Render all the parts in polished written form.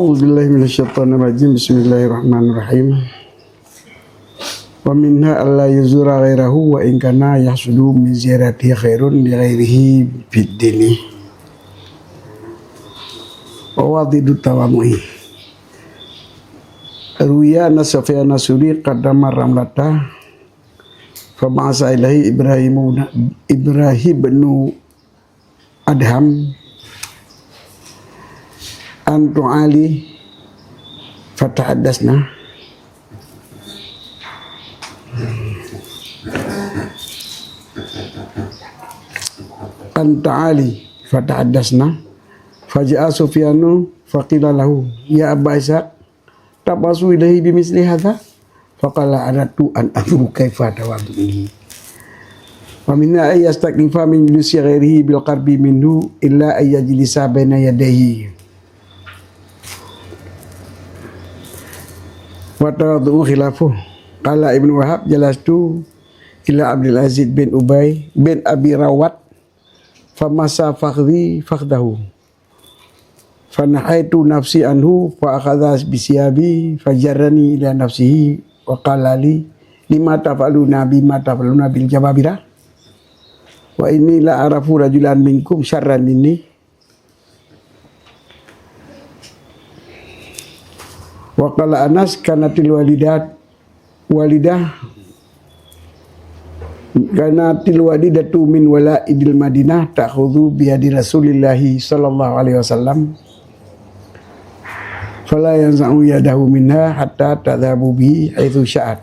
A'udzubillahi minasyaitonirrajim. Bismillahirrahmanirrahim. Wa minha alla yuzura ghairahu wa in kana yahsudu min ziyarati khairun li ghairihi fid dini. Wa wadidu tawamuhi. Ruya Sufyan Suri qadama ramlata fa ba'asa ilahi Ibrahim bin Adham Antu Ali fatahadasna Anta Ali fatahadasna faja'a Sufyanu faqila lahu ya Aba Ishaq tabasu ilahi bimisli hadha faqala aratu an amru kaifa tawaddu'i wa minna ay yastaqnifa min julusi ghairihi bil qarbi minhu illa ay yajlisa baina yadayhi wa tawaddu'u khilafuh. Qala Ibn Wahab jalastu ila Abdul Aziz bin Ubay bin Abi Rawat famasa fakhdi fakhdahu fanahaitu nafsi anhu fa akhadha bisiyabi fajarrani ila nafsihi wa qala li lima taf'aluna bima taf'aluna bil jababira wa inni la arafu rajulan minkum syarran minni wa qala Anas kanatil walidah walidatu min walaidil Madinah ta'khudhu bi yadi Rasulillah sallallahu alaihi wasallam fala yanza'u yadahu minha hatta tadhabu bihi haitsu sya'at.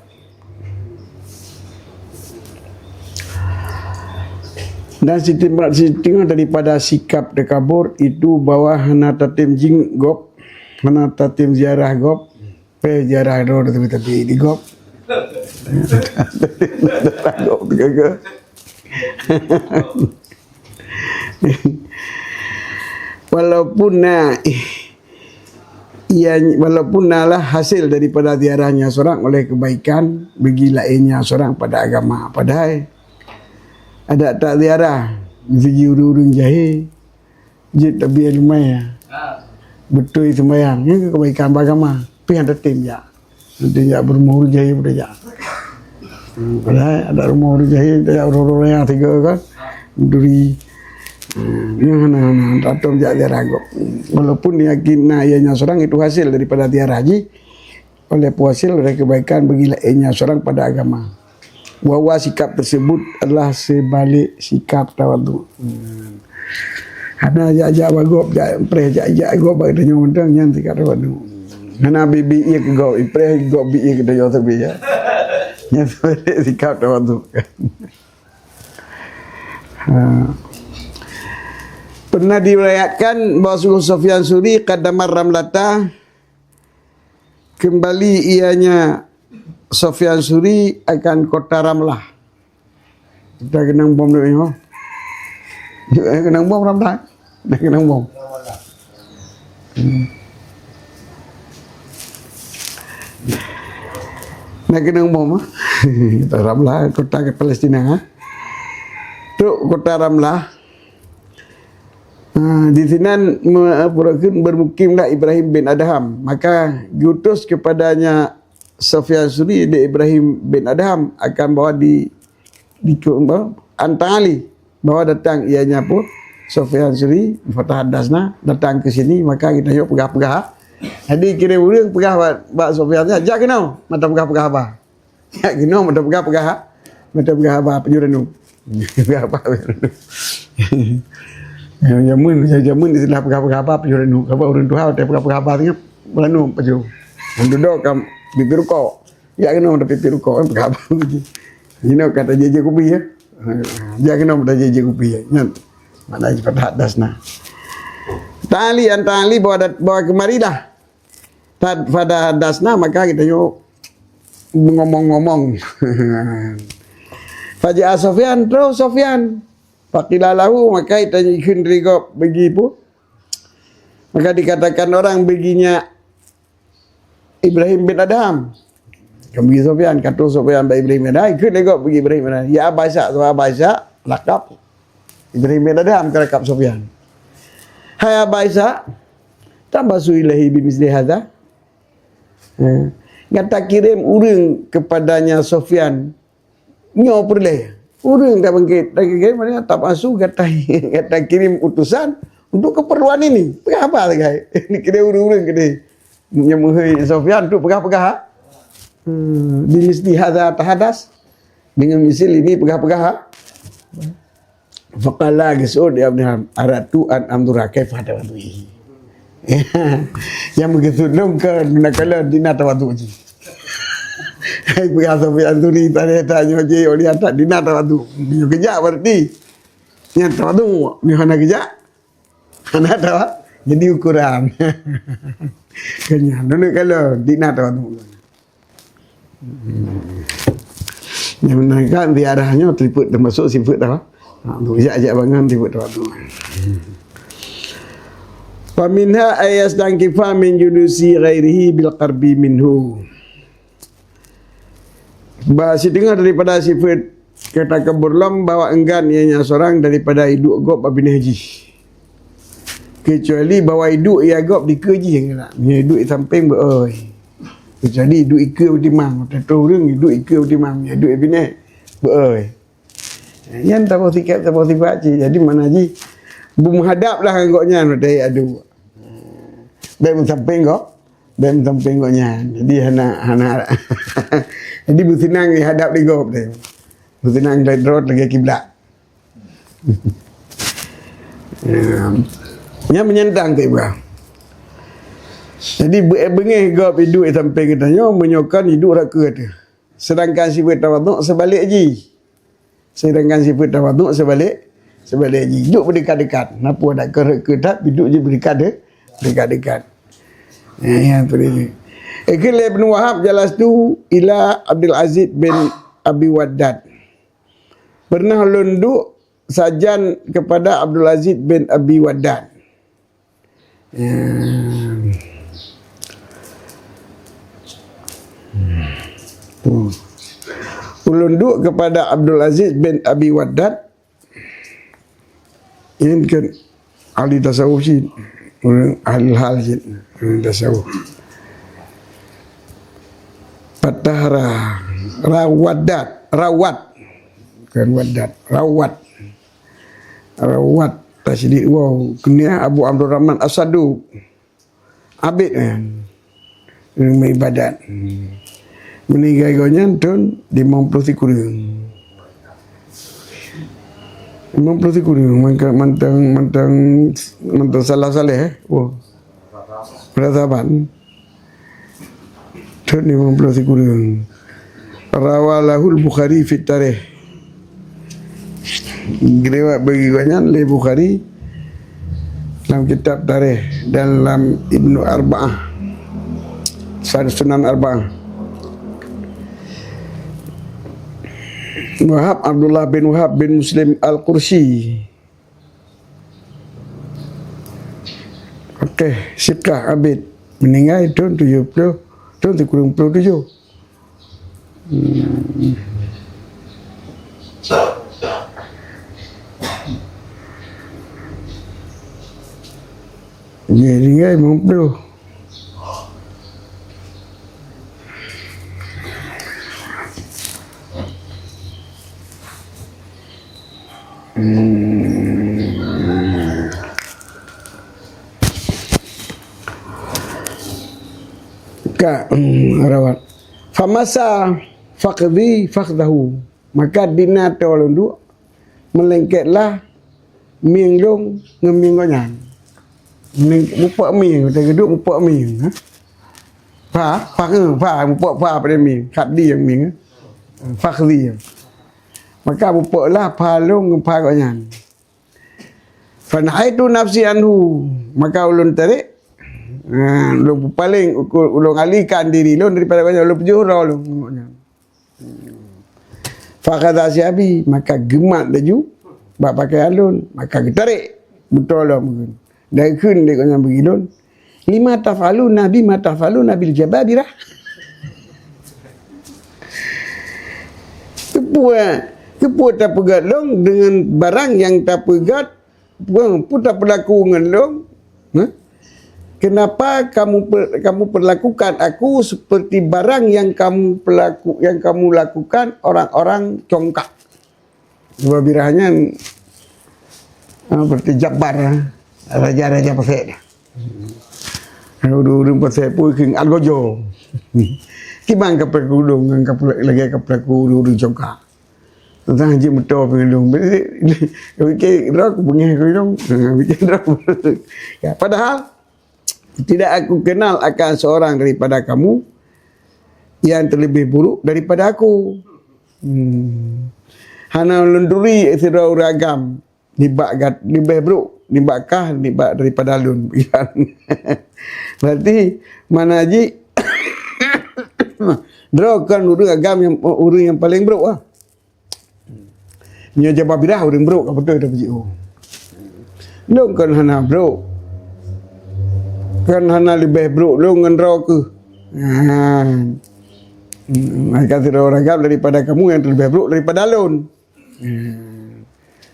Dan siting daripada sikap dekabur itu bahwa hana tatim jing gop hana tatim ziarah gop pe ziarah do tapi di gop walaupun lah hasil daripada ziarahnya seorang oleh kebaikan bagi lainnya seorang pada agama, padahal ada tak ziarah pergi urung jahe jid tabi lumayan betul sembahyang ini kebaikan agama tapi ada tim ya nanti ya berumur jahe berja padahal ada rumah jahe dia orang-orang yang tiga kan duri yang hana tatom ziarah gop walaupun yakin ianya seorang itu hasil daripada ziarah haji oleh hasil dari kebaikan bagi lainnya seorang pada agama. Bahwa sikap tersebut adalah sebalik sikap tawadhu. Hana ajak bagop pre ajak gop bagi tanya undang yang sikap tawadhu. Hana bibi ia ke gop pre gop bi ia ke dia tapi ya. Yang sebalik sikap tawadhu. Pernah diriwayatkan bahawa Sufyan Suri qadamar ramlata kembali ianya Sufyan Suri akan kota Ramlah. Kita kenang bom ni oh. Kenang bom Ramlah. Dah kenang bom. Nak kenang bom ah. Ramlah kota ke Palestina ah. Tu kota Ramlah. Di sini bermukimlah Ibrahim bin Adham, maka diutus kepadanya Sufyan Suri di Ibrahim bin Adham akan bawa di Antali bawa datang ianya pun Sufyan Suri fatahadasna datang ke sini, maka kita yuk pegah-pegah. Jadi kira urang pegah bak Sufyan ajak kenau mata pegah-pegah apa? Ya kenau mata pegah-pegah. Mata pegah apa penjuranu. Pegah apa? Jamun istilah pegah-pegah apa penjuranu. Apa urang tu hal pegah-pegah apa tengah belanu penjur. Duduk kam pipi rukuk. Ya kena ada pipi rukuk kan pegah apa lagi. Ini kata jeje kopi ya. Ya kena ada jeje kopi ya. Nyat. Mana cepat hadasna. Tali bawa kemari dah. Pada hadasna maka kita yuk ngomong-ngomong. Faja'a Sufyan terus Sufyan. Faqila lahu maka kita ikun rigop bagi pun. Maka dikatakan orang baginya Ibrahim bin Adham. Kami Sufyan kata Sufyan bin Ibrahim bin Adham ikut legok pergi Ibrahim bin Adham. Ya Aba Ishaq, Aba Ishaq lakap Ibrahim bin Adham lakap Sufyan. Hai Aba Ishaq, tabasu ilahi bimisli hadza. Kata kirim urang kepadanya Sufyan. Nyo perleh. Urang tak bangkit. Tak kirim mana tabasu kata kirim utusan untuk keperluan ini. Pegah apa lagi? Ini kira urang ke dia. Nyemuhi Sufyan tu pegah-pegah. Bimisli hadza tahadas. Dengan misil ini pegah-pegah. Faqala Gesud ya Ibn Aratu an amdura kaifa tawadui. Yang begitu dong ke nakala dina tawadu ji. Hai pegah sampai anturi tanya je oli atas dina tawadu. Dia kejak berarti. Yang tawadu ni hana kejak. Hana tawa jadi ukuran. Kenya dulu kalau dina tawadu. Yang menaikkan diarahnya terliput termasuk sifat tawa. Ajak bangan tiba tu. Wa minha ayas dan kifa min judusi ghairihi bil qarbi minhu. Bahasa dengar daripada sifat kata keburlam bawa enggan ianya seorang daripada hidup gop abin haji. Kecuali bawa hidup ia gop di keji nak. Ni hidup samping beroi. Kecuali hidup ikut utimam. Tahu orang hidup ikut utimam, hidup abin beroi. Yang tak tahu sifat je. Jadi mana je menghadaplah anggotnya dari adu. Baik samping kok. Baik samping koknya. Jadi hana jadi bersenang dihadap di gop dia. Bersenang dari road lagi kiblat. Yang menyentang ke ibu. Jadi bengih gop hidup samping katanya menyokan hidup raka tu. Sedangkan sifat tawaduk sebalik je. Sedangkan sifat tawaduk sebalik hidup berdekat-dekat. Kenapa ada ketat hidup je berdekat-dekat. Ya tu dia. Ikil Ibn Wahab jelas tu ila Abdul Aziz bin Abi Waddad. Pernah lunduk sajan kepada Abdul Aziz bin Abi Waddad. Ulunduk kepada Abdul Aziz bin Abi Waddad. Ini kan ahli tasawuf sih, ahli hal sih, tasawuf. Patahra rawat kan rawat tasydid wow kena Abu Abdurrahman As-Saduq abid kan ibadat. Meninggal gonya tahun 53 kurang. 53 kurang mantang salah oh. Peradaban. Tahun 53 kurang. Rawalahul Bukhari fi tarikh. Riwayat bagi gonya le Bukhari dalam kitab tarikh dan dalam Ibnu Arba'ah. Sunan Arba'ah. Wahab Abdullah bin Wahab bin Muslim Al-Qursi. Okey, Sikah Abid meninggal tahun 70, tahun 37. Dia meninggal 50. Rawat famasa faqdi faqdahu maka dina tolondu melengketlah minglung ngemingonya mupak ming kita geduk mupak ming fa mupak pada ming khadi yang ming faqdi maka mupaklah palung pagonya fanhaitu nafsi anhu maka ulun tarik ulun paling ulun alihkan diri ulun daripada banyak ulun penjuru ulun fakadha siabi maka gemat laju bak pakai alun maka tarik betul lah mungkin dari kun dia kena bagi ulun lima tafalu nabi matafalu nabil jababirah kepu tak pegat long dengan barang yang tak pegat pun tak berlaku dengan long kenapa kamu perlakukan aku seperti barang yang kamu lakukan orang-orang congkak. Sebab birahnya seperti Jabbar, raja-raja pasir dia. Orang pasir pun keng algojo. Kibang kapal gulung dengan kapal lagi kapal gulung congkak. Tentang haji betul gulung. Bikin rok bunyi gulung, bikin rok. Ya, padahal tidak aku kenal akan seorang daripada kamu yang terlebih buruk daripada aku. Hana lunduri sira uragam nibak buruk nibakkah nibak daripada lun. Berarti mana haji drakan uragam yang paling buruk ah. Nya jabab birah urang buruk apa betul dah puji oh. Long kan hana buruk. Kan hana lebih buruk long ngan ro ke. Maka tidak orang agam daripada kamu yang lebih buruk daripada lun.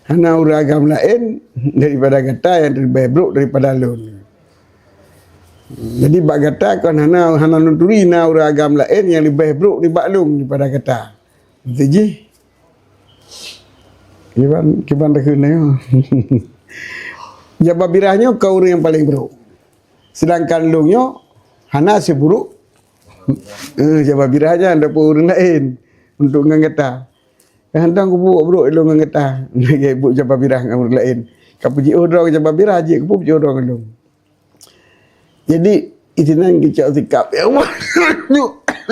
Hana orang agam lain daripada kata yang lebih buruk daripada lun. Jadi bak kata kan hana nuturi na orang agam lain yang lebih buruk daripada kata. Jadi kiban dah kena. Jabab birahnya kau orang yang paling buruk. Sedangkan lungnya hana seburuk. Jabab birahnya ada pun orang lain untuk ngangkata. Hantang ku buat buruk lu ngangkata. Ngai ibu jabab birah dengan orang lain. Kau puji orang jabab birah je, ku puji orang lu. Jadi itinan kicau sikap. Ya Allah.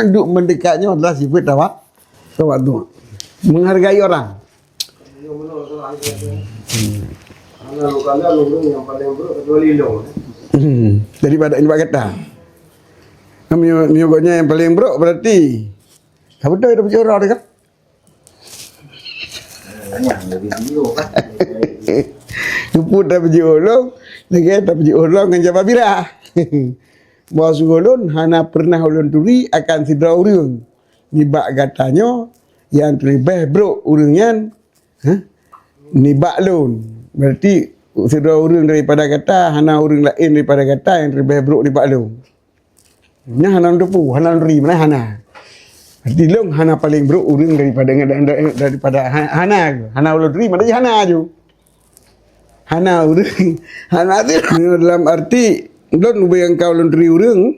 Duk mendekatnya adalah sifat apa? Tawadhu. Menghargai orang. Yang paling buruk ketua lilong. Daripada ini kata. Menyebutnya yang paling buruk berarti apa betul ada puji orang dekat? Luput dah puji orang, lagi tak puji orang dengan jabab birah. Bahawa ulun hana pernah ulun turi akan sidra urang. Nibak katanya yang terlebih buruk urangnya nibak lun. Berarti sidra urang daripada kata hana urang lain daripada kata yang terlebih buruk nibak lun. Nya hana depu, hana ri mana hana. Berarti long hana paling buruk urang daripada hana ulun ri mana hana aju. Hana urang, hana tu dalam arti ulun ubay yang kau ulun ri urang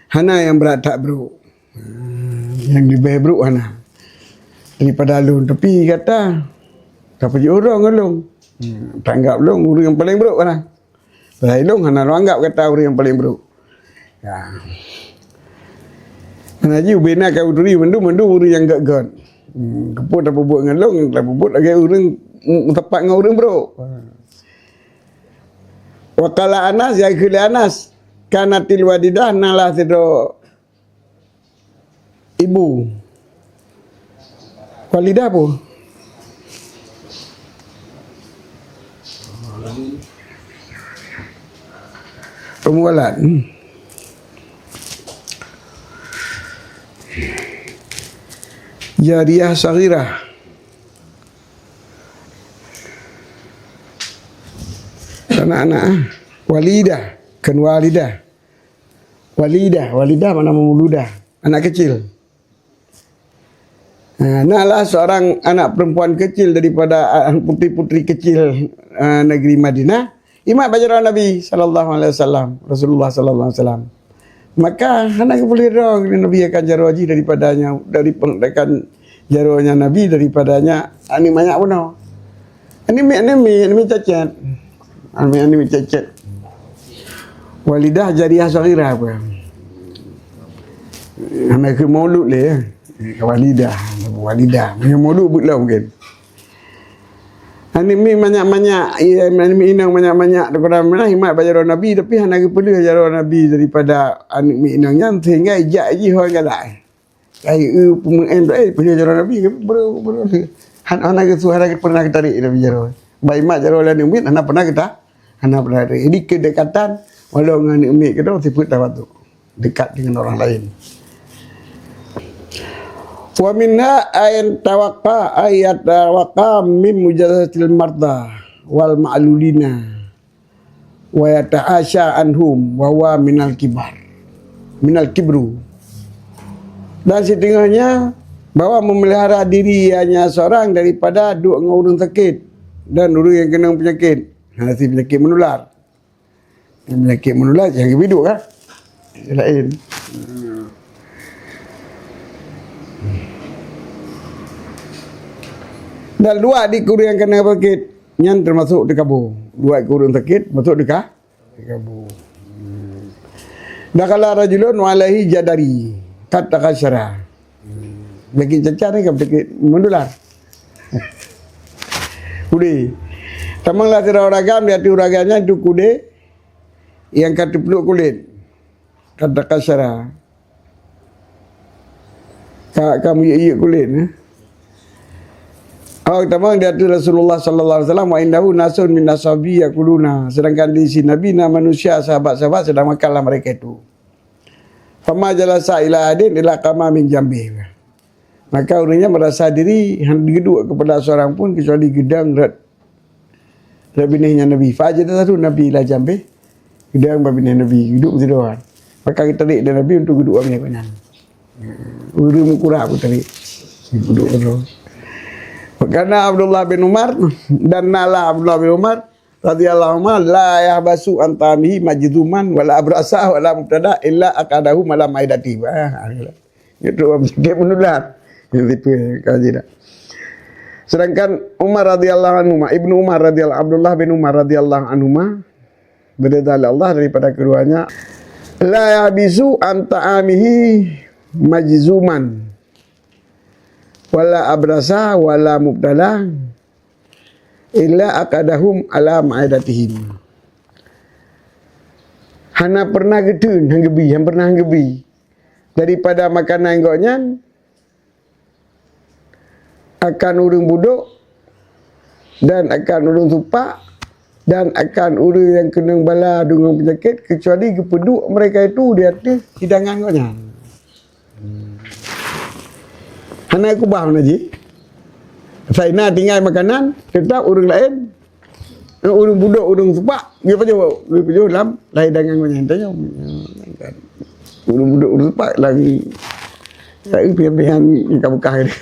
hana yang berat tak buruk. Yang lebih buruk hana daripada ulun. Tapi kata tak pergi orang ulun. Tanggap ulun urang yang paling buruk hana. Pasal ulun hana anggap kata urang yang paling buruk. Ya. Haji ubena kau duri mendu urang yang gagan. Keput apa buat dengan long, tak buat lagi urang tepat dengan urang bro. Wakala Anas ya kili Anas kanatil wadidah nalah sedo ibu. Walidah apa? Pemualan. Jariyah saghirah. Anak-anak walidah, kan walidah. Walidah mana memuludah, anak kecil. Naklah seorang anak perempuan kecil daripada putri-putri kecil negeri Madinah, imat bajaran Nabi sallallahu alaihi wasallam, Rasulullah sallallahu alaihi wasallam. Maka hendak boleh dong Nabi akan jaro haji daripadanya, dari pendekan jaronya Nabi daripadanya ani banyak pun. Ini cacat. Ini cacat. Walidah jariyah saghirah apa? Hendak ke maulud le. Walidah. Yang maulud buatlah mungkin. Ani banyak-banyak inang banyak-banyak daripada mana himat bajaran Nabi tapi hana perlu bajaran Nabi daripada anik inangnya sehingga ijak ji hoi galai. Kai pemain perlu bajaran Nabi bro. Hana ke suara pernah kita tarik Nabi jaran. Baik mak jaran lain umit hana pernah kita. Hana pernah. Jadi kedekatan walau dengan umit kita sifat tawadu. Dekat dengan orang lain. Wa minha ayat tawaqqa min mujadatil marda wal ma'lulina wa yata'asha anhum wa huwa minal kibar, minal kibru. Dan setengahnya bahawa memelihara diri hanya seorang daripada duduk dengan orang sakit dan orang yang kena penyakit. Nanti penyakit menular. Penyakit menular jangan hidup kan? Lain. Dan dua adik yang kena penyakit yang termasuk di kabur. Dua ekor orang sakit masuk di kabur. Dakala rajulun walaihi jadari kata kasyara. Penyakit cacar ni kan penyakit menular. Kude. Tamanglah tira uragam di hati uragannya itu kude yang kata peluk kulit. Kata kasyara. Kamu iya kulit. Oh, tamang di hati Rasulullah sallallahu alaihi wasallam wa indahu nasun min nasabi yaquluna. Sedangkan di sini nabi na manusia sahabat-sahabat sedang makanlah mereka itu. Fama jalasa ila adin ila kama min jambi. Maka orangnya merasa diri geduk kepada seorang pun kecuali gedang rabinihnya Nabi. Fajada satu Nabi ila jambi. Gedang babinih Nabi geduk mesti doan. Maka kita tarik dari Nabi untuk geduk amnya kanan. Uru mukura aku tarik. Geduk terus. Karena Abdullah bin Umar dan nala Abdullah bin Umar radhiyallahu anhu la yahbasu antamihi majzuman wala abrasa wala mubtada illa akadahu malam aidati. Itu dia menular. Itu kaji dah. Sedangkan Umar radhiyallahu anhu, Ibnu Umar radhiyallahu Abdullah bin Umar radhiyallahu anhu beredar Allah daripada keduanya la yahbisu antamihi majzuman wala abrasa wala mubtala illa akadahum ala ma'adatihim. Hana pernah getun hanggebi, yang pernah hanggebi daripada makanan goknya akan urung buduk dan akan urung tupak dan akan urung yang kena bala dengan penyakit kecuali kepeduk mereka itu di atas hidangan goknya. Hana aku faham lagi. Saya nak tinggal makanan, tetap orang lain, orang budak, orang tupak, dia pajak dalam lain dengan orang yang tanya. Orang budak, orang tupak lagi. Saya pilihan yang buka ini.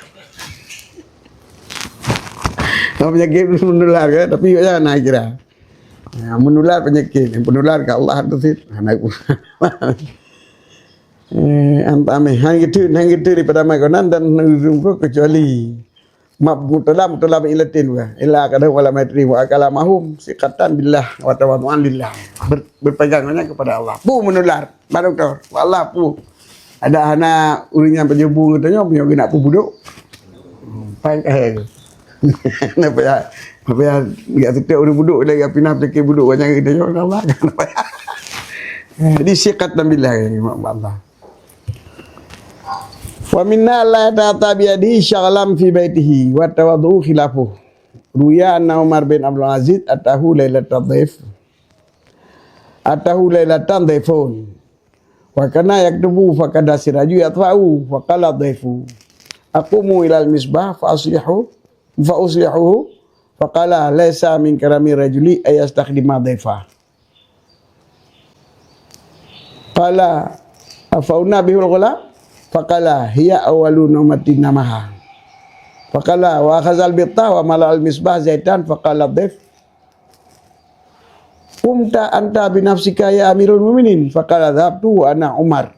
Penyakit menular kan, tapi jangan nak kira. Menular penyakit, yang menular ke Allah tu sih. Hana aku. Antame hang itu daripada makanan dan nurungku kecuali mutala ilatin wa illa kada wala matri wa akala mahum siqatan billah wa tawaddu'an lillah, berpegangannya kepada Allah. Pu menular baru doktor wallah pu ada hana uringnya penjebu katanya punya nak pu buduk pai kenapa ya enggak setiap orang buduk lagi pindah pergi buduk banyak katanya Allah kenapa ya jadi siqatan billah Allah. Wa minna la ta'ta biadihi syaghalam fi baitihi wa tawaddu khilafuh. Ruya anna Umar bin Abdul Aziz atahu lailatan dhaifun. Wa kana yaktubu faqad siraju yatfa'u wa qala dhaifu. Aqumu ila al-misbah fa uslihu fa qala laysa min karami rajuli ayastakhdima dhaifa. Qala afauna bihul ghulam faqala hiya awwalu numatin namaha faqala wa akhazal bitta wa malal misbah zaitan faqala dhaif kumta anta bi nafsika ya amirul mu'minin faqala dhabtu wa ana Umar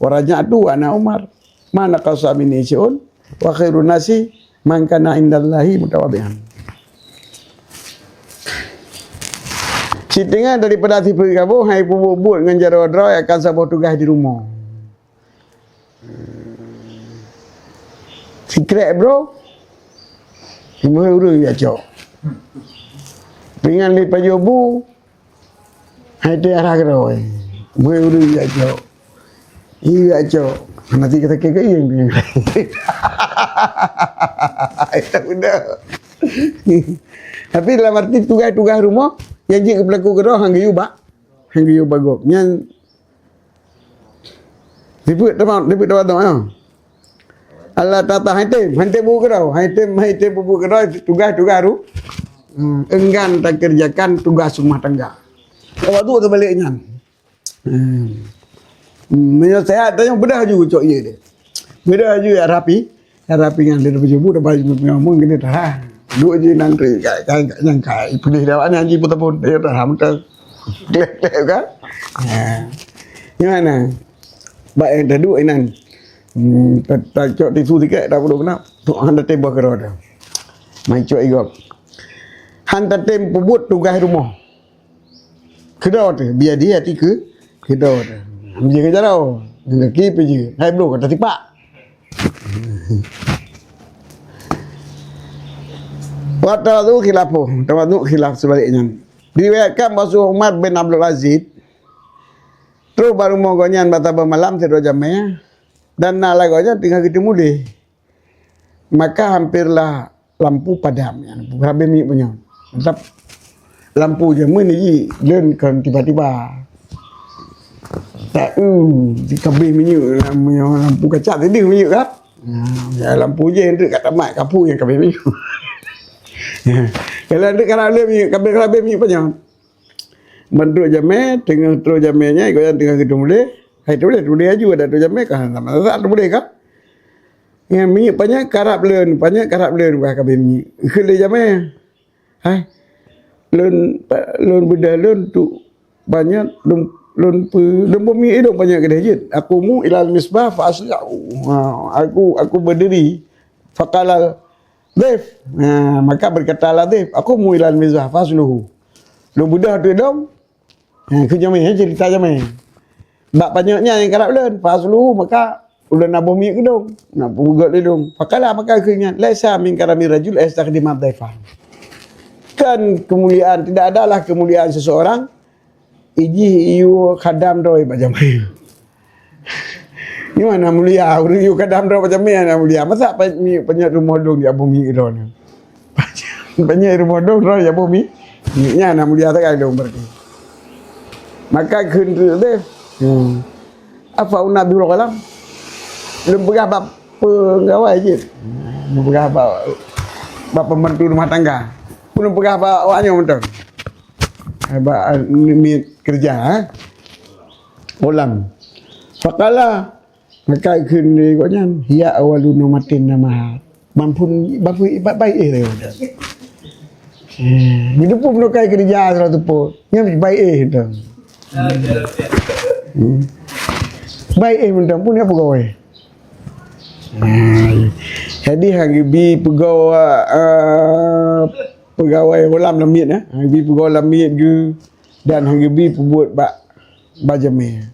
wa raja'tu wa ana Umar mana qasa min isyun wa khairun nasi man kana indallahi mutawaddian. Sitingan daripada si pergi kabur hai pubuk dengan jara-jara akan sabar tugas di rumah. Secret bro. Semua urus ya cok. Pengen lipat jobu. Hai tu arah kau. Semua urus ya cok. Iya cok. Nanti kita ke yang punya. Itu udah. Tapi dalam arti tugas-tugas rumah yang jika berlaku kerana hang gayu bagok. Yang Ribut teman. Allah tata haitim buku kerau. Haitim buku kerau tugas ru. Enggan tak kerjakan tugas rumah tangga. Waktu tu baliknya. Saya tanya bedah juga cok ye dia. Bedah juga ya rapi. Ya rapi dengan dia berjumpa dah baju ngomong gini dah. Dua je nanti kai yang kai pedih dah ni anjing pun dia dah hamta. Klek kan? Gimana? Baik dah dua inan. Tak cok tisu sikit dah bodoh kena. Tok handa tembak ke dah. Mai cok igop. Handa tem pebut tugas rumah. Kedau tu biar dia hati ke kedau tu. Dia kerja tau. Dia kaki je. Hai bro kata tipak. Waktu tu khilaf apa? Waktu tu khilaf sebaliknya. Diriwayatkan bahawa Umar bin Abdul Aziz terus baru mau gonyan bataba malam tidur jamnya dan nak lagonya tinggal kita mulai. Maka hampirlah lampu padam. Lampu habis minyak punya. Tetap lampu je ni len kan tiba-tiba. Tak di kabel minyak lampu kaca tadi minyak kan. Ya lampu je hendak kat tamat kapu yang kabel minyak. Kalau ada minyak kabel minyak punya. Manduk jamai tengah terus jamainya ikut tengah kita mulai. Hai tu boleh aju ada tu jamai kan sama tak boleh kan. Yang minyak banyak karap len bah kabel minyak. Kalau jamai. Hai lon bedah lon tu banyak lon bumi itu banyak kedai je. Aku mu ilal misbah fa asli'u. Aku berdiri faqala Dif. Maka berkatalah Dif, aku mu ilal misbah fa asluhu. Lon bedah tu dong. Aku jamai cerita jamai. Bak banyaknya yang karap lon fa asluhu maka udah nak bumi ke dong. Nak bugat le dong. Faqala maka aku ingat laisa min karami rajul astaqdimat daifan. Kan kemuliaan, tidak adalah kemuliaan seseorang iji iu khadam doi macam mana. Ni mana mulia, iu khadam doi macam mana mulia. Masa banyak rumah dong di bumi itu ni. Banyak rumah dong di bumi. Ni nak mulia tak ada dong berarti. Maka kuntu deh. Apa Nabi Muhammad belum berapa pegawai je. Berapa pembantu rumah tangga. Belum pegah apa awaknya betul. Ni kerja ulam. Faqala maka kini koknya hiya awaluna matin nama. Bampun baik dia. Hidup pun kai kerja satu pun. Nya baik tu. Baik betul pun dia pegawai. Jadi hang bi pegawai ulam lamit bi pegawai lamit ke dan hang bi pembuat bajame.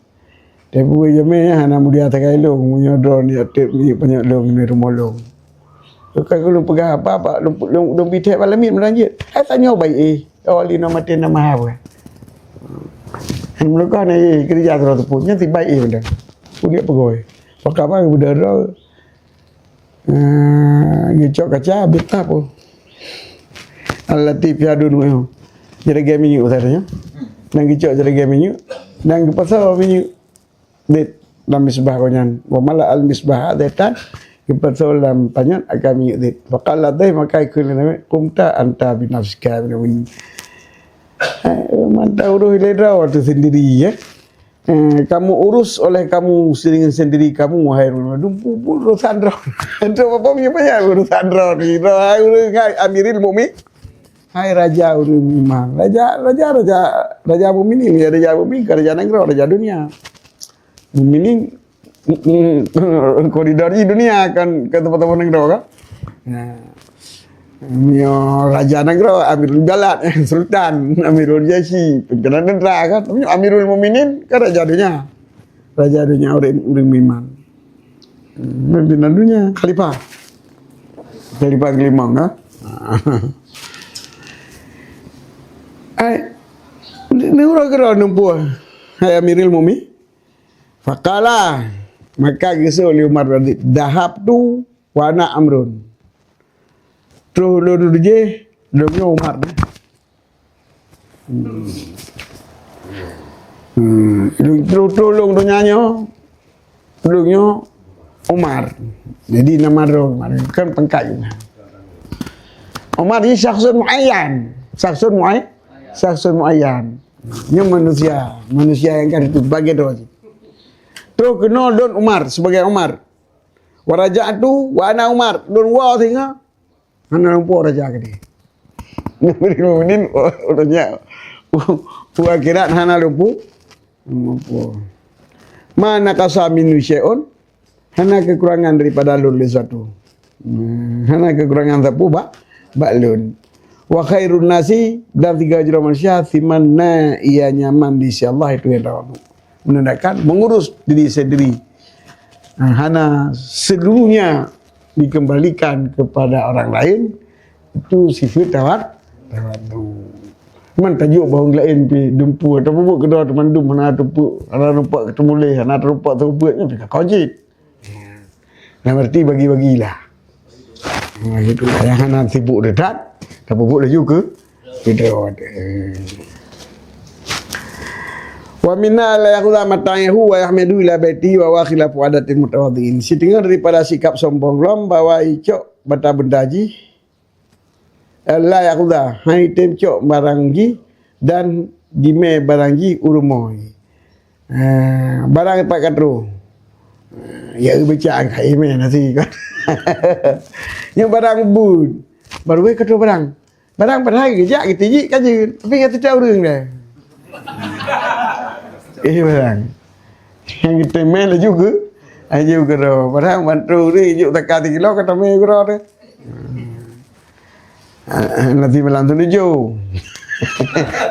Tapi bajame hana mudia tak elong punya drone dia tip ni banyak long ni rumah long. Kalau pegah apa long bi tek lamit melanjut. Tanya baik awali nama ten nama apa. Mereka ni kerja terus pun nya tiba betul. Punya pegawai. Pakai apa budara ngicok kaca betap pun. Al-Latif yadun mu. Jadi game minyak katanya. Nang ngicok jadi game minyak. Nang pasal minyak dit dalam misbah konyan. Wa mala al-misbah datan pasal dalam panjang akan minyak dit. Faqala dai maka ikun nama kumta anta bi nafsika min. Mantau roh ledra waktu sendiri ya. Kamu urus oleh kamu sendiri kamu wahai dumpu urusan drone. Itu apa punya urusan drone ni. Amiril Mukminin. Hai raja Urumimang. Raja bumi ni, raja bumi, raja negara, raja dunia. Bumi ni koridor di dunia kan ke tempat-tempat negara kan. Raja negara Amirul Jalad, Sultan Amirul Jaisi, pimpinan negara kan. Amirul Mukminin kan raja dunia. Raja dunia Urumimang. Pimpinan dunia, khalifah. Khalifah kelima kan. Ni orang kira numpu hai Amirul Mukminin. Faqala maka kisah oleh Umar berarti dahab tu wana amrun. Terus lu je dongnya Umar dah. Terus tolong donyanya. Dongnya Umar. Jadi nama Umar kan pangkat juga. Umar ni syakhsun muayyan. Syakhsun muayyan. Ini manusia yang kan itu bagai doa. Terus kenal Don Umar sebagai Umar. Waraja'tu wa ana Umar. Don wa tengah. Ana lupa raja ke dia. Kemudian orangnya akhirat hana lupa. Mana kasamin syai'un. Hana kekurangan daripada lun sesuatu. Hana kekurangan tapu baklun. Wa khairun nasi, dan 3 juta manusia simanna ia nyaman di sisi Allah, itu yang tahu. Menandakan mengurus diri sendiri. Hana seluruhnya dikembalikan kepada orang lain, itu sifat tawadu. Man tajuk bahawa lain pi dumpu atau bubuk kedua teman dum mana dumpu, ana nampak ketemu leh, ana nampak terubutnya dekat kojit. Nah berarti bagi-bagilah. Gitu lah yang hana sibuk dekat. Tak bubuk dah juga. Kita ada. Wa minna la yakhudha mata'ahu wa yahmidu ila baiti wa wa khilafu adatil mutawaddiin. Setengah daripada sikap sombong lom bawa icok bata bendaji. La yakhudha hai tem cok barangji dan gime barangji urumoy. Barang pak katru. Ya baca kai me nasi kan. Yang barang bud. Baru we katru barang. Barang padahal kerja kita ji kaje tapi kita tahuរឿងdah. Barang. Yang kita main juga. Ayo kero barang bantu ni juk tak 3 kilo kata me kero dah. Nanti malam tu jo.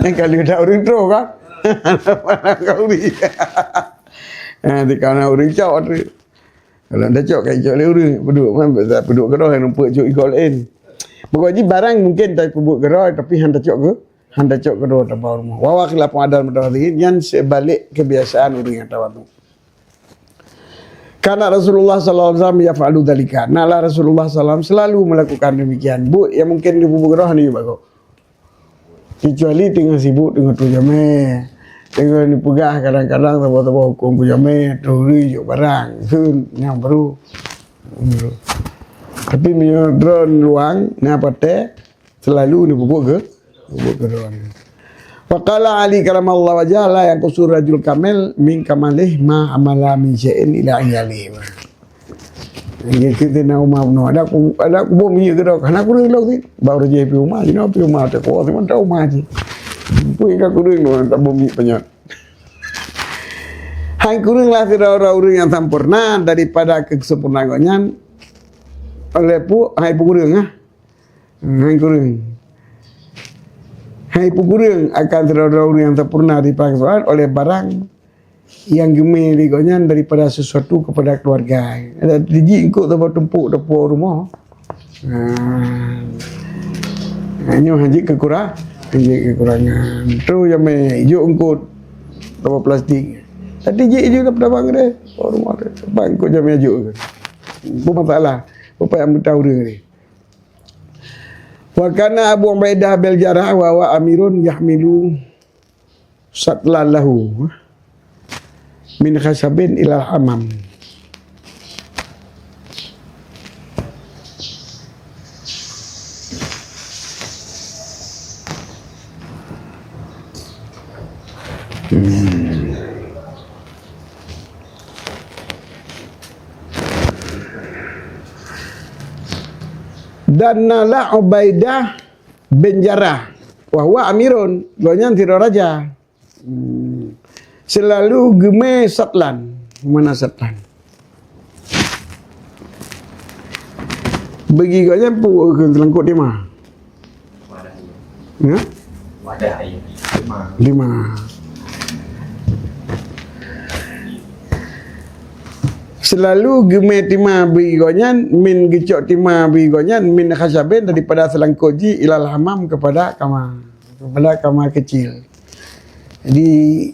Yang kali dah orang tu kan. Kau ni. Nanti kau orang cok tu. Kalau dah cok kai cok le orang penduk kero yang nampak cok ikut lain. Pokoknya barang mungkin tak pebuk gerai tapi hendak cok kedua tabau rumah. Wa khilaf adal mutawaddiin yang sebalik kebiasaan orang yang tawadu. Karena Rasulullah sallallahu alaihi wasallam yaf'alu dzalika. Nala Rasulullah sallallahu alaihi wasallam selalu melakukan demikian. Bu yang mungkin di pebuk gerai ni bagus. Kecuali tengah sibuk tengah tu jame. Tengah ni pegah kadang-kadang tabau hukum tu jame, tu riuk barang, yang baru. Tapi punya drone luang ni apa teh selalu ni bubuk ke drone. Faqala Ali karamallahu wajalla yang kusur rajul kamil min kamalih ma amala min syai'in ila ayali. Ini kita nak umah no ada aku bom ni ke dak kana aku relok ni baru je pi umah ni pi umah tak ko teman tahu umah je. Pui ka kurang no tak bom ni banyak. Hang kurang lah orang yang sempurna daripada kesempurnaannya. Oleh pu hai pu kurang hai kurang hai pu kurang akan terlalu yang sempurna dipaksa oleh barang yang gemel digonya daripada sesuatu kepada keluarga. Ada biji engkau tak tumpuk dapur rumah. Hanya haji kekurangan. Tu yang me juk engkau dapur plastik. Tadi je juk dapat bang dia rumah dia. Bang kau jam juk. Bukan masalah. Apa yang tahu dia ni. Wa kana Abu Ubaidah bil Jarrah wa amirun yahmilu satlallahu min khasabin ila hamam. Dan nala Ubaidah bin Jarrah wa huwa amirun gonya tiro raja. Selalu geme satlan. Mana satlan? Bagi gonya pu ke kelangkut dia mah. Ya? Wadah 5. Selalu gemeh timah bigonyan min gecok timah bigonyan min khasabin daripada selangkoji ilal hamam kepada kamar kecil. Di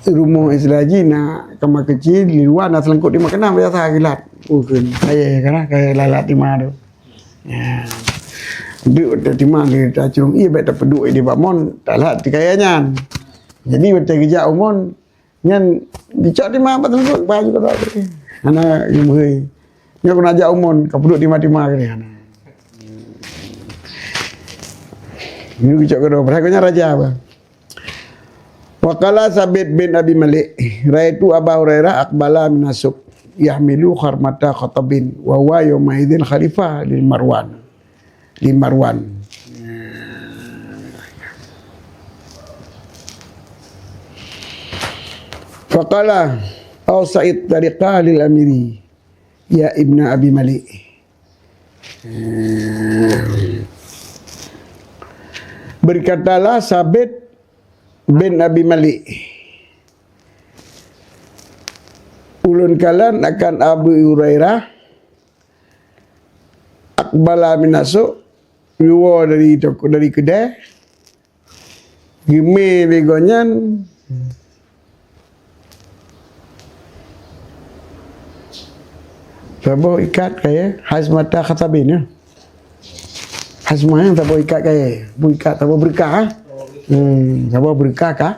rumah Islaji nak kamar kecil di luar nak selangkut timah kena biasa gilat. Bukan kaya lalat timah tu. Ya. Duk timah dia tak curung baik tak peduk di bakmon tak lah dikayanya. Jadi betul kejak umon nyan gecok timah apa selangkut baju kau tu. Anak ibu ni aku nak ajak umon kau duduk di mati-mati ni anak. Ini kecok kedua, beraganya raja apa? Waqala Sabit bin Abi Malik, raitu Abu Hurairah aqbala min asuk yahmilu kharmata khatabin wa huwa yawma idzin khalifah lil Marwan. Li Marwan. Faqala au Sa'id tariqa lil amiri ya ibnu Abi Malik. Berkatalah Sabit bin Abi Malik, ulun kalan akan Abu Hurairah akbala minasuk luar dari toko, dari kedai gime begonyan Tabo ikat kaya hazmata khatabin ya. Hazmah yang tabo ikat kaya. Bu ikat tabo berkah. Tabo berkah ka.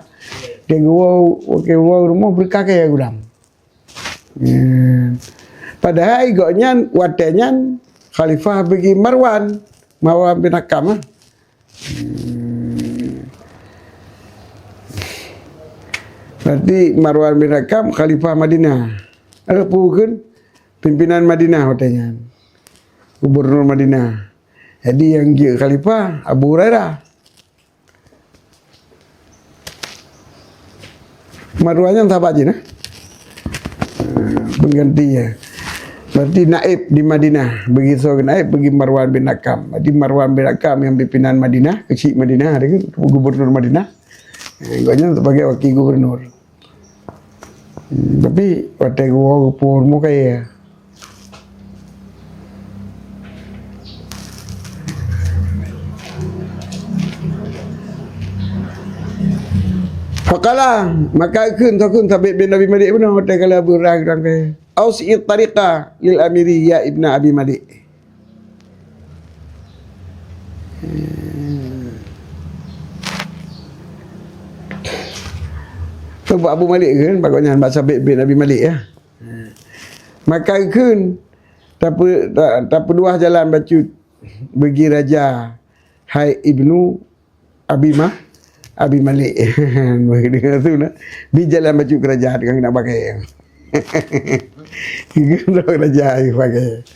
Dia gua okey gua rumah berkah kaya gudam. Padahal igoknya watenya khalifah bagi Marwan bin Hakam. Berarti Marwan bin Hakam khalifah Madinah. Ada pun pimpinan Madinah katanya, gubernur Madinah. Jadi yang dia khalifah Abu Hurairah. Marwan yang sahabat je nah. Pengganti ya. Berarti naib di Madinah. Begitu naib bagi Marwan bin Hakam. Jadi Marwan bin Hakam yang pimpinan Madinah, kecil Madinah, ada kan gubernur Madinah. Gaknya sebagai wakil gubernur. Tapi waktu gua pur mu kaya. Faqala maka kun Sabit bin Abi Malik benar waktu kala berang ke aus'i tariqa lil amiri ya ibnu Abi Malik. Sebab Abu Malik kan bagusnya bahasa Sabit bin Abi Malik ya. Maka kun tak dua jalan bacu bagi raja hai ibnu Abi Malik. Dengan tu nak di jalan baju kerajaan kan nak pakai. Gitu kerajaan pakai.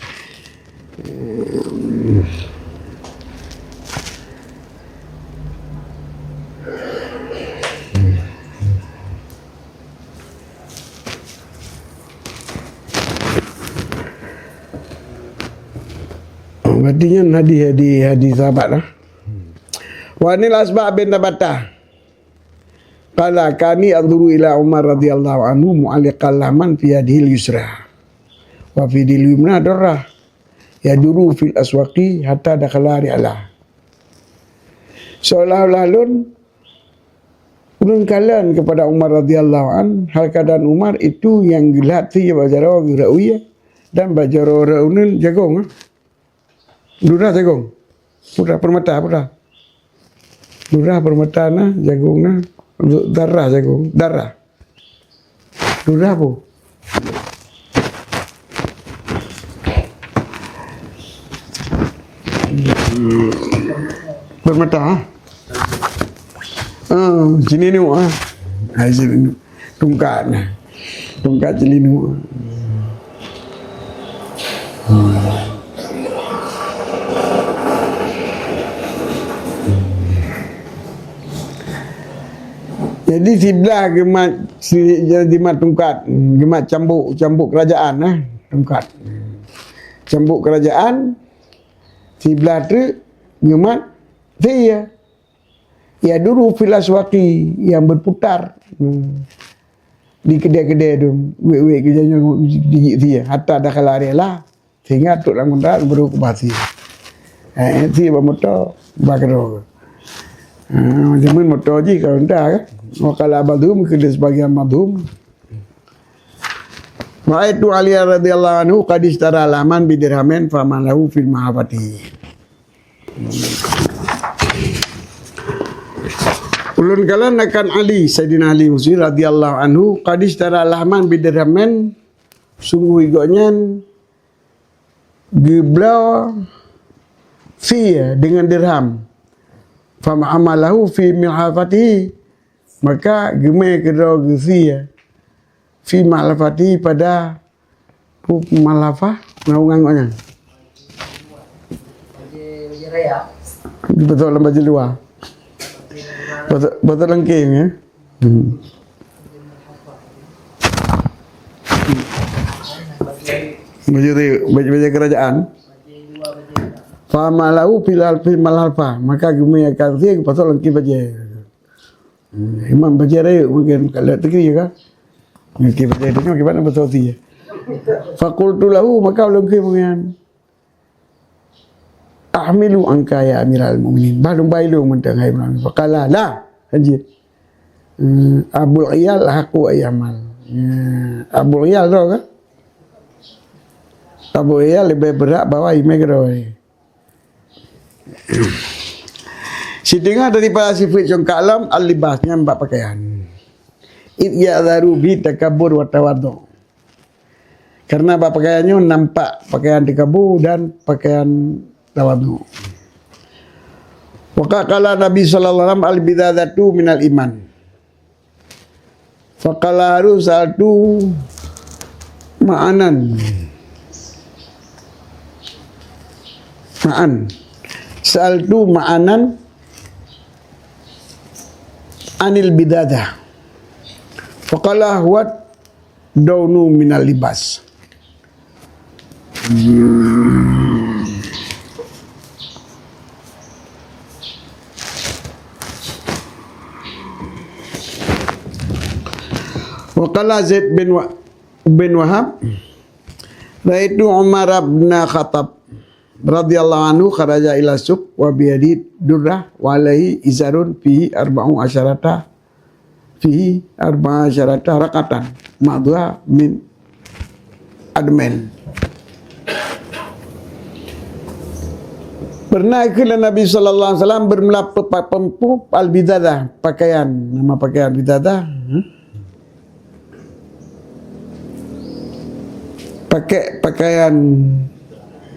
Berarti hadi sahabat lah. Wa nil Asba' bin Tabatah qala kani anzuru ila Umar radhiyallahu anhu mu'alliqal laman fi yadihi yusra wa fi yadihi yumna darrah yaduru fil aswaqi hatta dakhala ri'ala. Seolah-olah ulun kalian kepada Umar radhiyallahu an, hal keadaan Umar itu yang gelat ti bajaro gurauya dan bajaro raunun jagong. Durah jagong. Pura permata pura. Durah permata na jagung na darah jagung, darah. Durah po. Permata ha? Cilinu ha? Cilinu. Tungkat na. Tungkat cilinu. Jadi sebelah gemat tungkat, gemat cambuk kerajaan lah, tungkat. Cambuk kerajaan, sebelah tu gemat dia. Ya dulu filaswaki yang berputar di kedai-kedai tu, wek kerjanya digit dia. Hatta dah kalah dia lah, sehingga tu lang mundak berokupasi. Dia bermotor, bakar. Macam motor je kalau entah kan. Wakala madhum kena sebagian madhum. Ma'aitu Ali radhiyallahu anhu qad ishtara laman bidirhamin faman lahu fil mahafati. Ulun kalan akan Ali Sayyidina Ali Musi radhiyallahu anhu qad ishtara laman bidirhamin, sungguh igoknya geblau fi dengan dirham. Fama'amalahu fi mahafati, maka gemai kedua gesi ya fi ma'lafati pada malafah ngaung-ngaungnya betul dalam baju luar betul lengking ya. Baju kerajaan fa malau fil malafah maka gemai akan sih betul lengking baju imam baju raya mungkin kalau tegri kan lengking baju itu gimana betul sih fakultu lahu maka lengking mungkin ahmilu angka ya amiral mu'minin balung bailung mentang hai mu'min faqala la hajir abul iyal aku ayamal abul iyal tu kan abul iyal lebih berat bawa imai keroi si dengar daripada sifat yang kalam al-libasnya mbak pakaian idyadaru bi takabur wa tawaddu karena pakaiannya nampak pakaian takabur dan pakaian tawadhu. Wa qala Nabi sallallahu alaihi wasallam al-bidadatu minal iman. Fa qala rusatu ma'anan. Ma'an. Saltu ma'anan anil bidadah. Fa qala huwa daunu minal libas. Waqala Zaid bin Wahab raitu Umar bin Khattab radhiyallahu anhu kharaja ila suq wa biyadi durrah wa alaihi izarun fihi arba'u asyarata rakatan ma'dha min admen. Pernah kala Nabi sallallahu alaihi wasallam bermelaput pempu al-bidadah pakaian nama pakaian bidadah pakai pakaian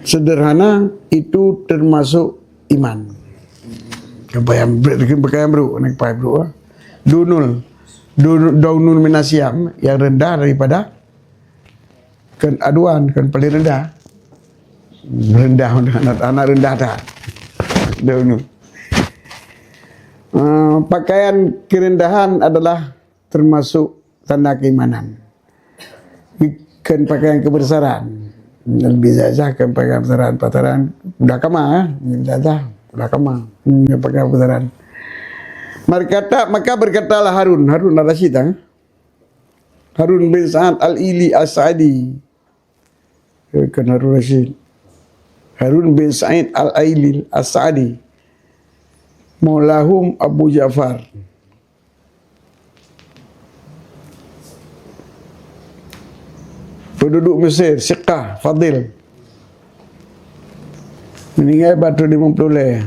sederhana itu termasuk iman. Pakaian bro, naik pakai bro. Daunul minasiam yang rendah daripada kan aduan kan paling rendah. Rendah anak rendah tak. Daunul. Pakaian kerendahan adalah termasuk tanda keimanan. Kan pakaian kebesaran lebih zazah kan pakaian kebesaran pataran udah kama zazah udah kama pakaian kebesaran maka berkatalah Harun al-Rasyid Harun bin Sa'ad al-Ili as-Sa'di kan Harun bin Sa'id al-Ili as-Sa'di maulahum Abu Ja'far penduduk Mesir, Siqah, Fadil. Meninggal batu 50 leh.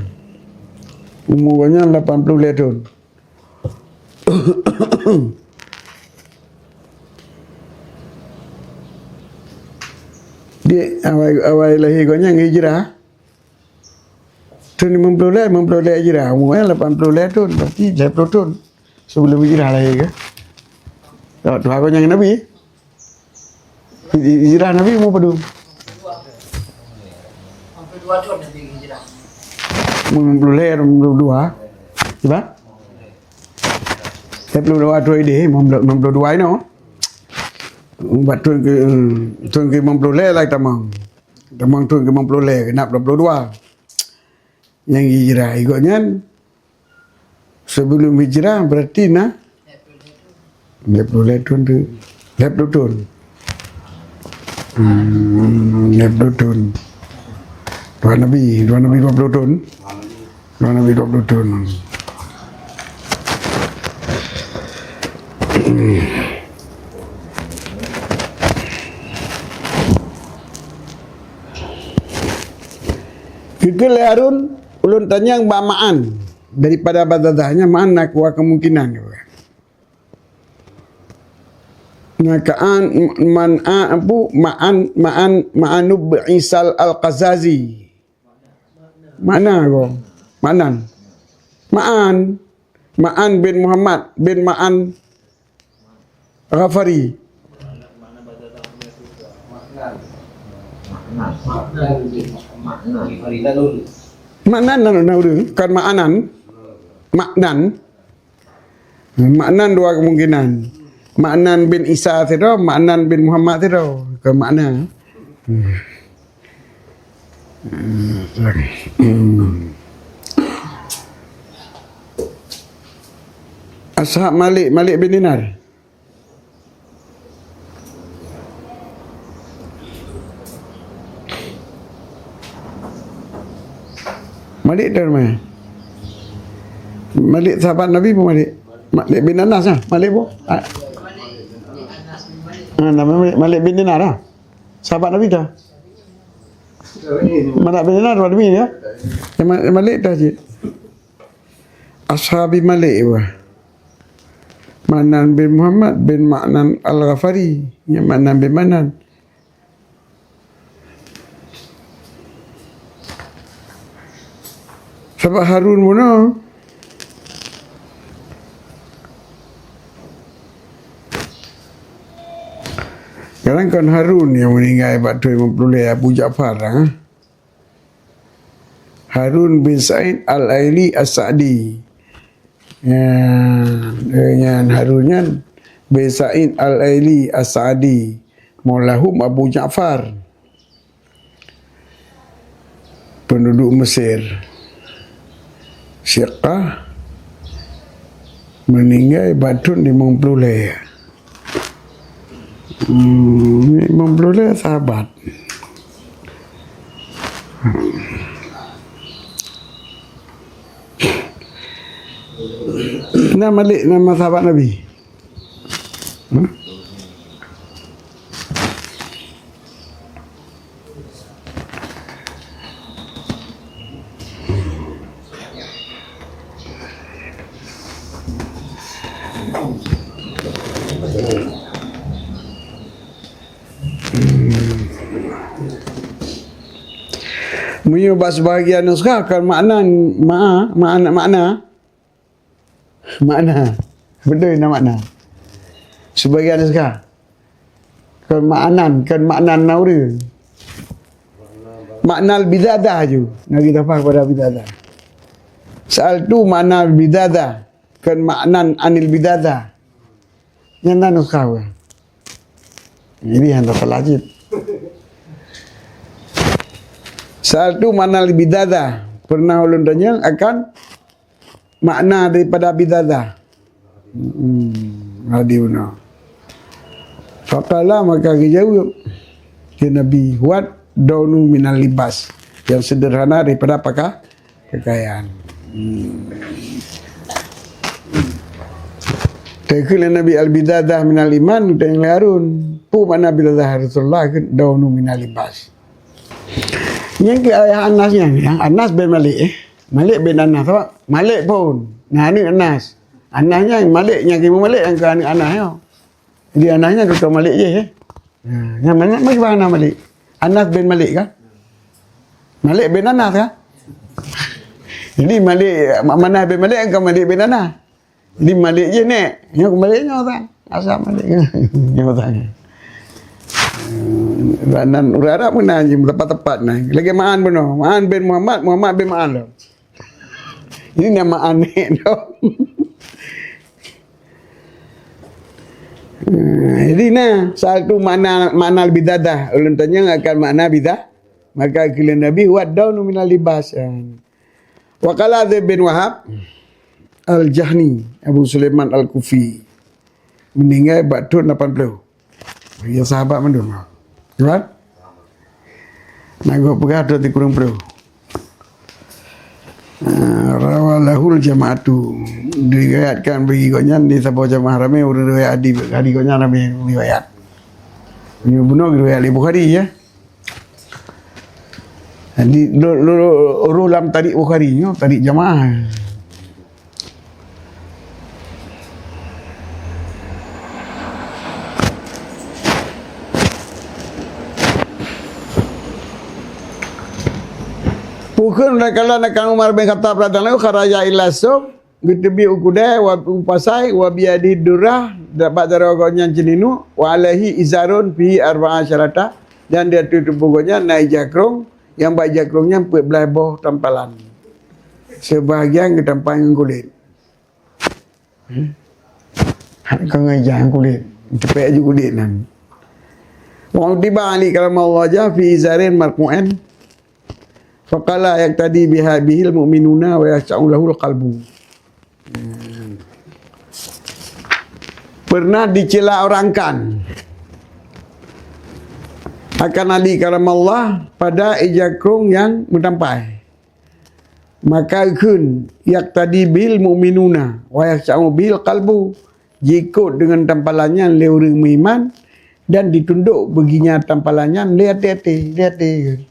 Umurnya 80 leh tahun. Dia awal lahirnya hijrah. Tahun 50 leh hijrah. Umurnya 80 leh tahun. Berarti 80 tahun. Sebelum hijrah lahir ke. Tuhan kau yang Nabi. Hijrah Nabi umur berapa? 62 tahun Nabi hijrah. 62. Coba? 62 tahun ini, 62 ini. Buat tahun ke 50 lah tamang. Tamang tahun ke 50 nak 22. Yang hijrah ikutnya sebelum hijrah berarti nak 50 tahun tu. 50 tahun. 50 tahun. Tuhan Nabi 20 tahun. Tuhan Nabi 20 tahun. Kekal Harun ulun tanya Mbak Ma'an daripada badadahnya Ma'an nak kuah kemungkinan nakaan ma'anub Isal Al-Qazazi mana ko Ma'an Ma'an bin Muhammad bin Ma'an Ghafari. Maknan kan ma'anan. Maknan dua kemungkinan. Maknan bin Isa tiro, Maknan bin Muhammad tiro. Ke makna. Ashab Malik bin Dinar. Malik dari mana? Malik sahabat Nabi pun Malik. Malik bin Anas lah. Malik pun. Nama Malik bin Dinar lah. Sahabat Nabi dah. Malik bin Dinar sahabat Nabi ya. Malik dah je. Ashabi Malik pun. Maknan bin Muhammad bin Maknan Al-Ghafari. Yang Maknan bin Maknan. Sahabat Harun pun no. Sekarang kan Harun yang meninggal waktu 50 Abu Ja'far. Harun bin Sa'id Al-Aili As-Sa'di. Dengan Harun bin Sa'id Al-Aili As-Sa'di. Maulahum Abu Ja'far. Penduduk Mesir. Syiqah meninggal batun 50 leh. 50 leh sahabat. Nama Malik nama sahabat Nabi. Menyubah sebahagian nuskah kan makna betul nak makna sebahagian nuskah kan maknan nauri makna bidadah je nak kita faham pada bidadah soal tu makna bidadah kan maknan anil bidadah yang tak nuskah ini yang tak lajib. Soal tu makna bidadah. Pernah ulun tanya akan makna daripada bidadah. Radio na. Faqala maka dia jawab. Dia Nabi huat daunu minal libas. Yang sederhana daripada apakah? Kekayaan. Tekul Nabi al-bidadah minal iman dan Harun. Pu makna bidadah Rasulullah daunu minal libas. Yang ke ayah Anasnya, yang Anas bin Malik Malik bin Anas tak? Malik pun. Nah ni Anas. Anasnya yang Malik, yang Ibu Malik yang ke anak Anas ya. Jadi Anasnya tu Malik je yang mana bagaimana Malik? Anas bin Malik kan? Malik bin Anas kan? Jadi Malik mana bin Malik yang ke Malik bin Anas. Jadi Malik je ni. Yang Maliknya tak? Asal Malik kan? Yang tanya. Dan orang Arab pun nak tepat-tepat nah. Lagi Ma'an pun no. Ma'an bin Muhammad, Muhammad bin Ma'an lo. Ini nama Ma'an ni no. Jadi nah, soal tu makna bidadah. Ulun tanya akan makna bidah. Maka kila Nabi wa daunu minal libas. Wa qala bin Wahab Al-Jahni Abu Sulaiman Al-Kufi meninggal batun 80. Ya sahabat mandul. Kan? Nak pergi ada di kurang perlu. Rawalahul jama'atu diriwayatkan bagi konya di sebuah jamaah ramai urut riwayat di konya ramai riwayat. Ini benar riwayat Bukhari ya. Di urulam tarik Bukhari nya tarik jamaah. Bukan kalau nak Umar bin Khattab radhiyallahu kharaja ila sub Gitebi ukudai wa pasai wa biadi durah dapat daraganya jeninu wa alaihi izarun fi arba'a syarata dan dia tutup bukunya naik jakrong yang baik jakrongnya 14 boh tampalan. Sebahagian kita tampang kulit. Kau ngajang kulit. Cepet je kulit nan. Wa tiba ali kalam Allah ja fi izarin marqu'an. Faqala yang tadi biha bihil mu'minuna wa yas'u lahul qalbu. Pernah dicela orangkan akan Ali karamallah pada ijakrong yang mentampai, maka kun yak tadi bil mu'minuna wa yas'u bil qalbu, jikut dengan tampalannya le orang beriman dan ditunduk baginya tampalannya le hati-hati.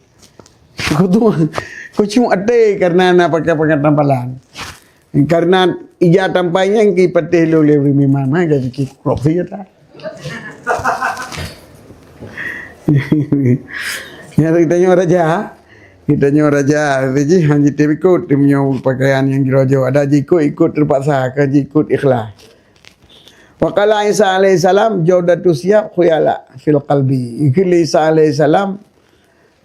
Kau cuma hati karena nak pakai tampalan. Karena ija tampainya yang kipatih lo le beriman mah jadi kikrok saja tak. Ya kita nyawa raja, jadi hanya ikut dia punya pakaian yang dirojo. Ada ikut terpaksa, ke ikut ikhlas. Waqala Isa alaihissalam jaudatu siap khuyala fil qalbi. Ikili Isa alaihissalam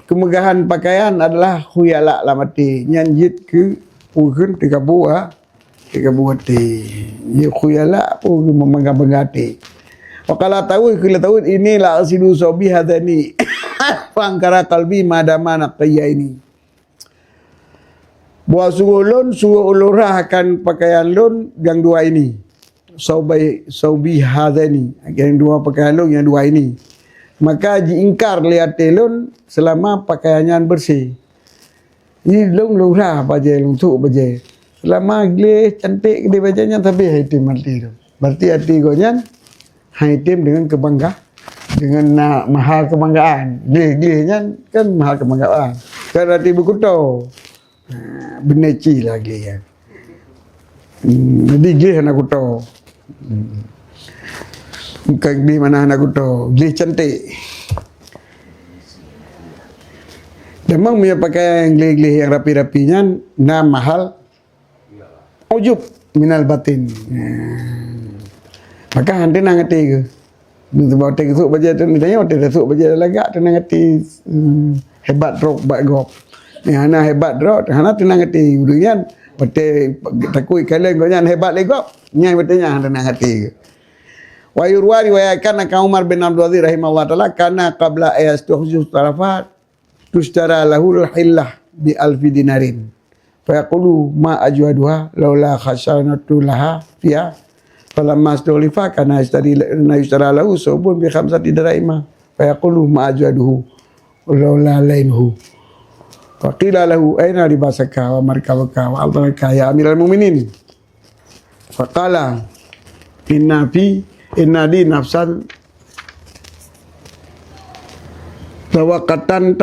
kemegahan pakaian adalah khuyala lamati. Nyanjit ke pukul 3 buah ti. Ya khuyala pun memangga-manggati. Waqala tahu inilah asidu sobi hadani. Pangkara kalbi madama naqiyya ini. Buah suruh ulurah akan pakaian lun yang dua ini. Saubi hadani. Yang dua pakaian lun yang dua ini. Maka diingkar lihat telun selama pakaiannya bersih. Ini lurah baje lung tu baje. Selama gile cantik dia bajanya tapi haitim arti tu. Berarti arti gonya haitim dengan kebanggaan. Dengan mahal kebanggaan. Gilihnya kan mahal kebanggaan. Kan arti buku tu. Beneci lagi ya. Jadi gilih anak kuto. Bukan gilih mana anak kuto. Gilih cantik. Memang punya pakaian yang gilih-gilih yang rapi-rapinya mahal. Ujub minal batin. Maka hande nang ngati ke. Itu bawa tek su baje tu ditanya tek su baje lagak tenang ngati hebat rok bak gop. Ni hana hebat rok hana tenang ngati uruyan pete takui kalen gonyan hebat legop. Nyai betenya tenang ngati ke. Wa yurwa riwayatkan ka Umar bin Abdul Aziz rahimahullah taala kana qabla ayastuhzu tarafat tushtara lahul hillah bi alfi dinarin. Fa yaqulu ma ajwaduha laula khasanatu laha fiha falamma astulifa kana yastara lahu subun bi khamsati daraima fa yaqulu ma ajwaduhu laula lainhu fa qila lahu aina libasaka wa markabaka wa alaka ya amiral mu'minin fa qala inna di nafsan tawakatan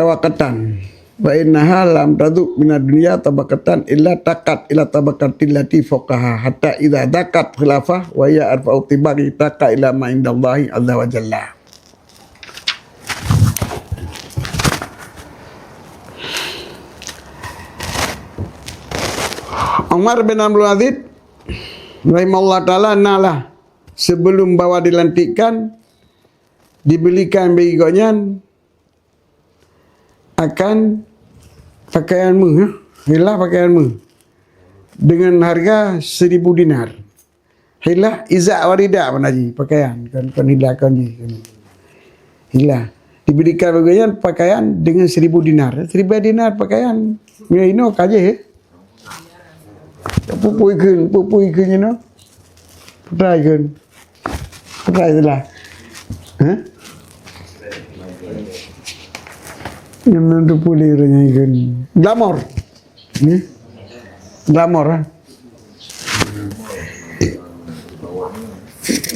wa innaha lam taduk minad dunya tabaqatan illa taqat ila tabaqatil lati fawqaha hatta idza dakat khilafah wa ya arfa'u tibaqi taqa ila ma indallahi azza wa jalla. Umar bin Abdul Aziz rahimahullah taala nalah sebelum bawa dilantikkan dibelikan bagi gonyan akan pakaianmu, hilah pakaianmu dengan harga 1,000 dinar. Hilah izak warida panaji pakaian kan hilahkan je. Hilah diberikan bagian pakaian dengan 1,000 dinar. 1,000 dinar pakaian. Ya ino kaje. Pupui kun ino. Try kun. Try lah. Ha? Yang nanti pulih orangnya ikan glamour, glamour ah.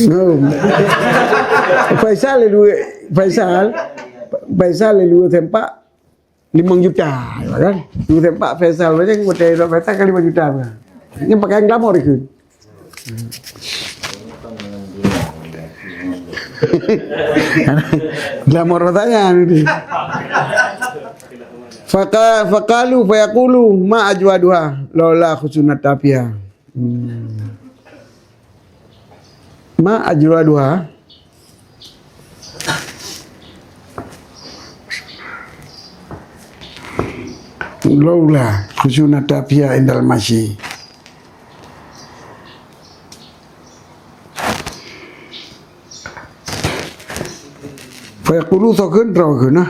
No. Faisal lu tempat 5 juta, kan? Lu tempat Faisal macam hotel Faisal kan 5 juta kan? Ini pakaian glamour itu. Glamour katanya ini. Faqalu fayaqulu ma ajwaduha laula khusunat tafiha. Ma ajwaduha laula khusyunata fiha indal masyi. Fa yaqulu sakun rawguna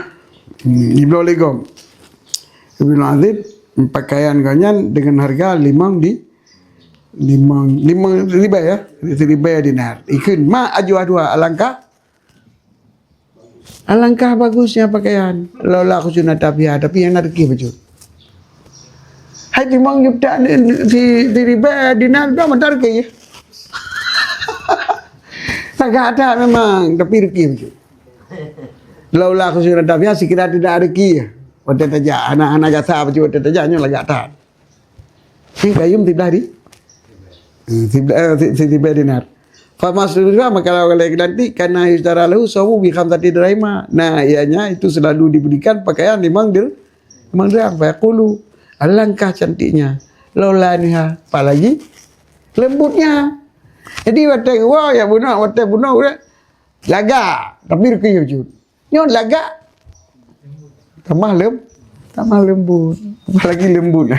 Ibnu Legom Ibnu Azid pakaian ganyan dengan harga limang riba ya, 1,000 dinar. Ikun ma ajwa alangkah bagusnya pakaian. Laula khusyunata fiha, tapi yang rezeki betul. Hai limang juta si riba dinar dah mentar ke ya. Agak ada memang, tapi rezeki betul. Laula khusyunata fiha, sekiranya tidak rezeki ya. Waktu tajak anak-anak jasa betul, waktu tajaknya lagi tak. Ini kayum tidak di 1,000 dinar. Fa masrufah maka kalau nanti karena istara lahu sawu bi khamsati dirham. Nah, ianya itu selalu diberikan pakaian 5 dirham. Fa yaqulu alangkah cantiknya. Laula niha, apalagi lembutnya. Jadi waktu wah ya waktu bunuh laga tapi rezeki wujud. Nyon laga tambah lembut. Apalagi lembut.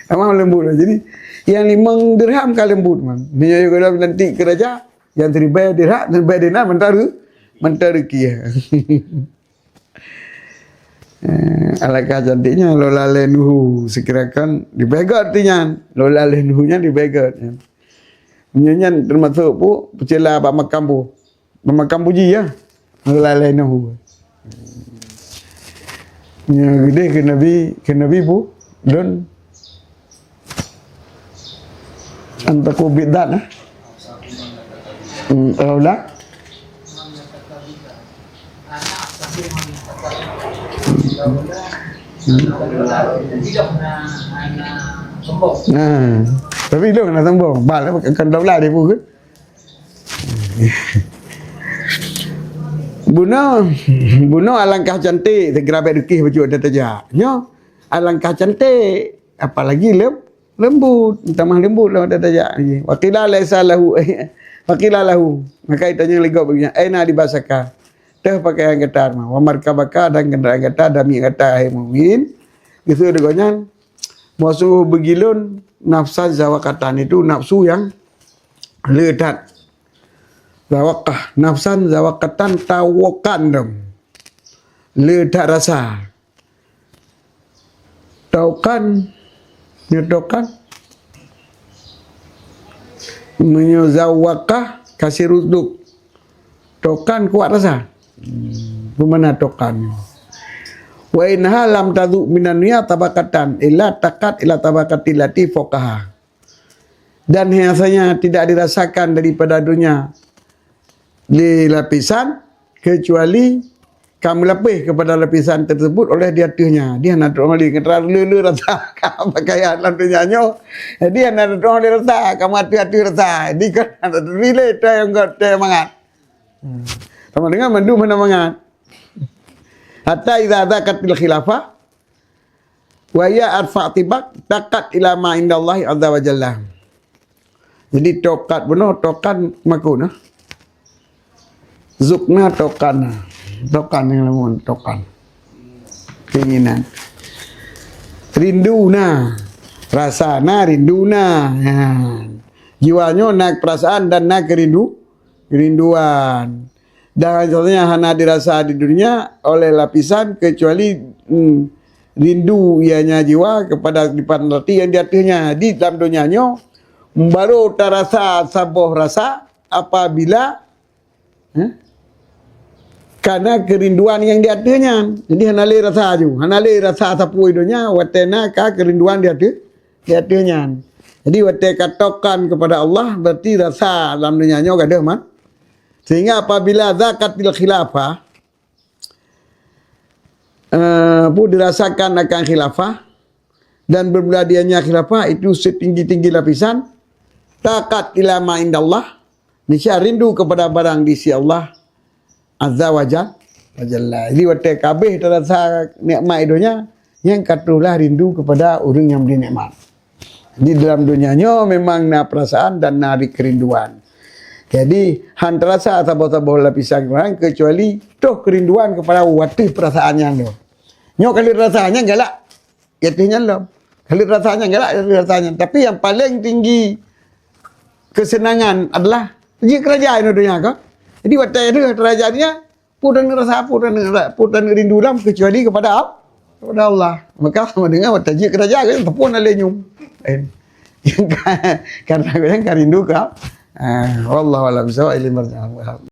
Tambah lembut. Jadi yang 5 dirham kali lembut man. Dia kalau nanti kerja yang 1,000 dirham dan dinar mentar kia. Alangkah cantiknya lola lenuhu, sekirakan dibegot artinya lola lenuhunya dibegot. Nyanyian termasuk pu pecela pak makam puji ya lola lenuhu. Ya gede ke nabi pu don antaku bidan lola Tidak pernah sombong. Nah, tapi itu kena sombong. Balah kan daulah dia pun. Bunuh alangkah cantik segera berkih baju ada tajak. Nyo alangkah cantik apalagi lembut, tambah lembut lah ada tajak. Waqilah laisa lahu waqilah lahu. Maka ditanya lagi begini, aina dibasaka? Teh pakaian getar mah, wa markabaka dan kendaraan getar dami kata hai mukmin. Gitu dengannya musuh begilun nafsa zawakatan itu nafsu yang ledat. Zawakah nafsan zawakatan tawakan dam. Ledat rasa. Taukan nyodokan menyazawakah kasih rusduk. Tokan kuat rasa. Bagaimana tokan? Wa inha lam taduk minan niya tabakatan illa takat ila tabakati lati fokaha. Dan biasanya tidak dirasakan daripada dunia di lapisan kecuali kamu lapis kepada lapisan tersebut oleh dia tuhnya. Dia nak normally terlalu rasa pakaian lantunya nyo. Dia nak normally rasa kamu hati-hati rasa. Di kan relate yang enggak mangat. Sama dengan mandu mana mangat. Hatta idza dzakatil khilafah wa ya arfa tibak takat ila ma indallahi azza wa jalla. Jadi tokat benar tokan makuna. Zukna tokan. Tokan yang lamun tokan. Keinginan. Rinduna. Rasana rinduna. Ya. Jiwanya nak perasaan dan nak kerinduan. Dan contohnya hana dirasa di dunia oleh lapisan kecuali rindu ianya jiwa kepada kehidupan rati yang diaturnya di dalam dunianya baru terasa sabuh rasa apabila karena kerinduan yang diaturnya. Jadi hanale rasa ju, hanale rasa sapu dunia watena ka kerinduan diaturnya. Jadi wate katokan kepada Allah berarti rasa dalam dunianya gadah mah. Sehingga apabila zakatil khilafah pun dirasakan akan khilafah dan berbeladiannya khilafah itu setinggi-tinggi lapisan takat ilama indallah nisya rindu kepada barang di sisi Allah azza wa jalla. Jadi waktu kabeh terasa nikmat idonya yang katulah rindu kepada orang yang beri nikmat. Di dalam dunianya memang na perasaan dan na kerinduan. Jadi han terasa tabah-tabah lapisan orang kecuali toh kerinduan kepada waktu perasaannya lo. Nyo kali rasanya galak, yatinya lo. Kali rasanya galak, rasanya. Tapi yang paling tinggi kesenangan adalah di kerajaan dunia kau. Jadi waktu itu kerajaannya putan rasa putan rindu dalam kecuali kepada Allah. Maka sama dengan waktu kerajaan itu tepun alenyum. Yang karena yang rindu kau. Wallahu a'lam bishawab.